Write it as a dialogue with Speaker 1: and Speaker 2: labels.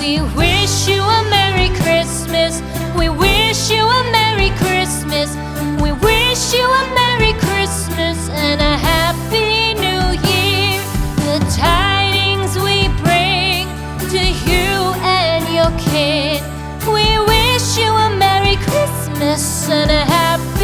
Speaker 1: We wish you a Merry Christmas. We wish you a Merry Christmas. We wish you a Merry Christmas and a Happy New Year. The tidings we bring to you and your kid. We wish you a Merry Christmas and a Happy